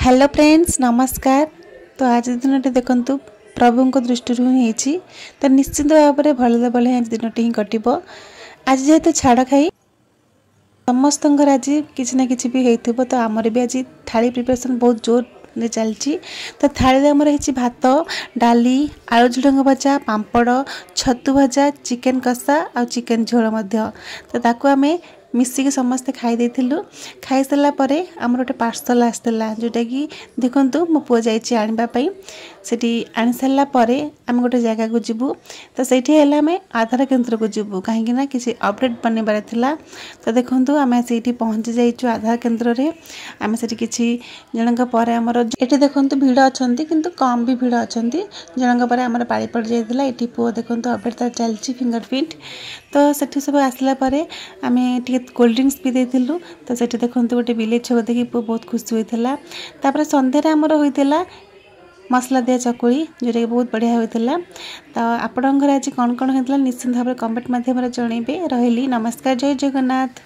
Hello friends नमस्कार। तो आज दिन देखु प्रभु दृष्टि ही तो निश्चित भाव में भले भले आज दिन ही कटो। आज जेहेतु छाड़ खाई समस्त आज किसी ना कि भी हो तो आमर भी आज थाली प्रिपरेशन बहुत जोर चलती। तो थाली आमर है भात डाली आलू झुडंग भजा पांपड़ छतु भजा चिकेन कषा आ चिकेन झोल तो ताकू आम मिसिक समस्ते खाई खाई सारा आमर गोटे पार्सल आसाला जोटा कि देखु मो पु जाइए आने सेठी आनी सारापर आम गोटे जगह को जीवु। तो सेठी आम आधार केन्द्र को जीवु कहीं किसी अपडेट बनबार था। तो देखु आम से पहुँची जाइए आधार केन्द्र में आम से किसी जनक आमर ये देखु भिड़ अच्छा किंतु कम भी भिड़ अच्छा जनक पर आम पाड़ी पड़ जाता ये पुओ देखो अपडेट तार चलती फिंगरप्रिंट। तो सेठी सब आसला आम कोल्ड ड्रिंक्स पी देलु। तो सेठी देखो गोटे बिलेई छुआ देखी पुओ बहुत खुशी होता। सन्ध्या आमर होता मसला दिया चकुली जोटा कि बहुत बढ़िया होता। तो आपण घर आज कौन कौन होता निश्चित भाव में कमेंट माध्यम जनइबे। रही नमस्कार जय जगन्नाथ।